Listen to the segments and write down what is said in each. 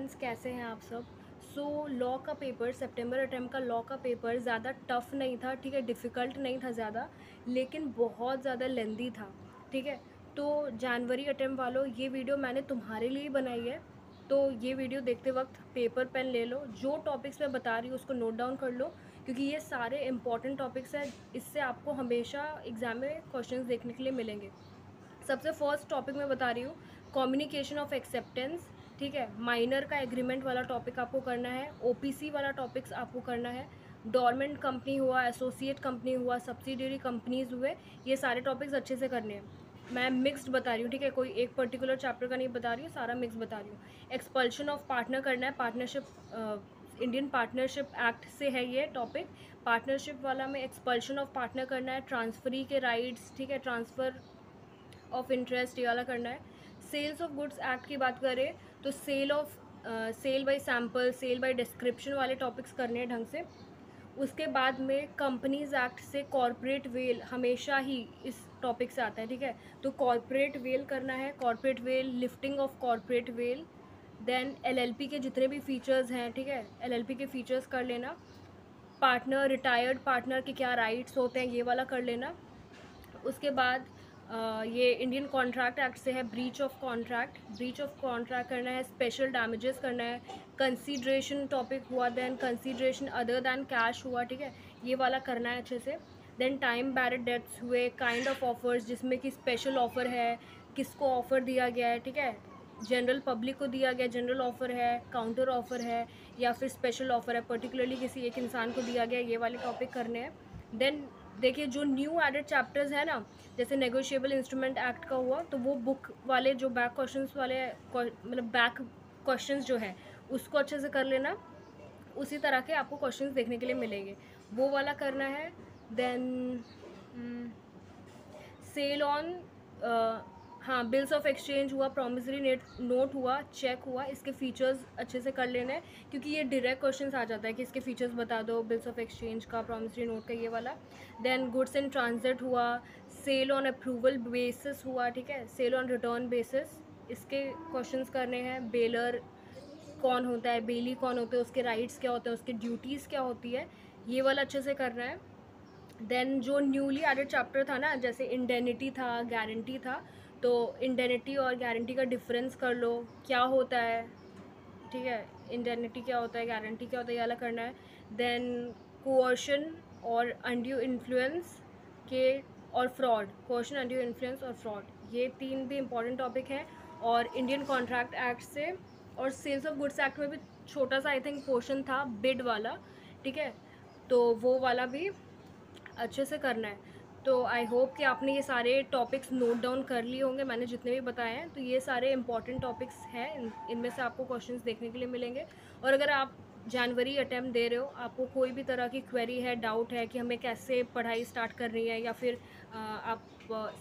Friends, कैसे हैं आप सब। लॉ का पेपर, सितंबर अटेम्प्ट का लॉ का पेपर ज़्यादा टफ नहीं था, ठीक है, डिफ़िकल्ट नहीं था ज़्यादा, लेकिन बहुत ज़्यादा लेंदी था, ठीक है। तो जनवरी अटेम्प्ट वालों, ये वीडियो मैंने तुम्हारे लिए ही बनाई है। तो ये वीडियो देखते वक्त पेपर पेन ले लो, जो टॉपिक्स मैं बता रही हूँ उसको नोट डाउन कर लो, क्योंकि ये सारे इंपॉर्टेंट टॉपिक्स हैं। इससे आपको हमेशा एग्ज़ाम में क्वेश्चंस देखने के लिए मिलेंगे। सबसे फर्स्ट टॉपिक मैं बता रही हूँ, कम्युनिकेशन ऑफ एक्सेप्टेंस, ठीक है। माइनर का एग्रीमेंट वाला टॉपिक आपको करना है, ओपीसी वाला टॉपिक्स आपको करना है, डोरमेंट कंपनी हुआ, एसोसिएट कंपनी हुआ, सब्सिडियरी कंपनीज हुए, ये सारे टॉपिक्स अच्छे से करने हैं। मैं मिक्स्ड बता रही हूँ, ठीक है, कोई एक पर्टिकुलर चैप्टर का नहीं बता रही हूँ, सारा मिक्स बता रही हूँ। एक्सपल्शन ऑफ पार्टनर करना है, पार्टनरशिप, इंडियन पार्टनरशिप एक्ट से है ये टॉपिक। पार्टनरशिप वाला में एक्सपल्शन ऑफ पार्टनर करना है, ट्रांसफरी के राइट्स, ठीक है, ट्रांसफ़र ऑफ इंटरेस्ट ये वाला करना है। सेल्स ऑफ गुड्स एक्ट की बात करें तो sale by sample, sale by description वाले टॉपिक्स करने हैं ढंग से। उसके बाद में कंपनीज एक्ट से कॉरपोरेट वेल हमेशा ही इस टॉपिक से आता है, ठीक है। तो कॉरपोरेट वेल करना है, corporate veil, lifting of corporate veil. Then LLP के जितने भी फीचर्स हैं, ठीक है, एलएलपी के फीचर्स कर लेना। पार्टनर, रिटायर्ड पार्टनर के क्या राइट्स होते हैं, ये वाला कर लेना। उसके बाद ये इंडियन कॉन्ट्रैक्ट एक्ट से है, ब्रीच ऑफ कॉन्ट्रैक्ट करना है, स्पेशल डैमेजेस करना है, कंसीडरेशन टॉपिक हुआ, then consideration other than cash हुआ, ठीक है, ये वाला करना है अच्छे से। देन टाइम बैरिड डेट्स हुए, काइंड ऑफ ऑफर्स, जिसमें कि स्पेशल ऑफ़र है, किसको ऑफ़र दिया गया है, ठीक है, जनरल पब्लिक को दिया गया जनरल ऑफ़र है, काउंटर ऑफ़र है, या फिर स्पेशल ऑफ़र है, पर्टिकुलरली किसी एक इंसान को दिया गया, ये वाले टॉपिक करने हैं। देन देखिए, जो न्यू एडेड चैप्टर्स है ना, जैसे नेगोशिएबल इंस्ट्रूमेंट एक्ट का हुआ, तो वो बुक वाले जो बैक क्वेश्चंस वाले मतलब बैक क्वेश्चंस जो है उसको अच्छे से कर लेना। उसी तरह के आपको क्वेश्चंस देखने के लिए मिलेंगे, वो वाला करना है। देन सेल ऑन, हाँ, बिल्स ऑफ एक्सचेंज हुआ, प्रॉमिसरी नोट हुआ, चेक हुआ, इसके फीचर्स अच्छे से कर लेने हैं, क्योंकि ये डायरेक्ट क्वेश्चंस आ जाता है कि इसके फीचर्स बता दो, बिल्स ऑफ एक्सचेंज का, प्रॉमिसरी नोट का, ये वाला। देन गुड्स इन ट्रांजिट हुआ, सेल ऑन अप्रूवल बेसिस हुआ, ठीक है, सेल ऑन रिटर्न बेसिस, इसके क्वेश्चंस करने हैं। बेलर कौन होता है, बेली कौन होते हैं, उसके राइट्स क्या होते हैं, उसके ड्यूटीज़ क्या होती है, ये वाला अच्छे से करना है। देन जो न्यूली एडेड चैप्टर था ना, जैसे इंडेनिटी था, गारंटी था, तो इंडेनिटी और गारंटी का डिफरेंस कर लो, क्या होता है, ठीक है, इंडेनिटी क्या होता है, गारंटी क्या होता है, ये वाला करना है। देन कोअर्शन और अनड्यू इन्फ्लुएंस के, और फ्रॉड, कोअर्शन, अनड्यू इन्फ्लुएंस और फ्रॉड, ये तीन भी इंपॉर्टेंट टॉपिक हैं। और इंडियन कॉन्ट्रैक्ट एक्ट से और सेल्स ऑफ गुड्स एक्ट में भी छोटा सा आई थिंक पोर्शन था, बिड वाला, ठीक है, तो वो वाला भी अच्छे से करना है। तो आई होप कि आपने ये सारे टॉपिक्स नोट डाउन कर लिए होंगे, मैंने जितने भी बताए हैं। तो ये सारे इंपॉर्टेंट टॉपिक्स हैं, इनमें से आपको क्वेश्चंस देखने के लिए मिलेंगे। और अगर आप जनवरी अटैम्प्ट दे रहे हो, आपको कोई भी तरह की क्वेरी है, डाउट है कि हमें कैसे पढ़ाई स्टार्ट करनी है, या फिर आप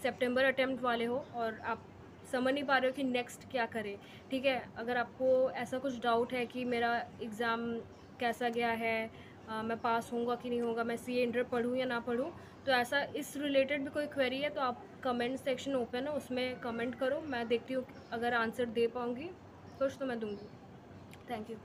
सितंबर अटैम्प्ट वाले हो और आप समझ नहीं पा रहे हो कि नेक्स्ट क्या करें, ठीक है, अगर आपको ऐसा कुछ डाउट है कि मेरा एग्ज़ाम कैसा गया है, मैं पास होऊंगा कि नहीं होगा, मैं सीए इंटर पढ़ूँ या ना पढ़ूँ, तो ऐसा इस रिलेटेड भी कोई क्वेरी है तो आप कमेंट सेक्शन ओपन है, उसमें कमेंट करो, मैं देखती हूँ अगर आंसर दे पाऊँगी कुछ तो मैं दूँगी। Thank you.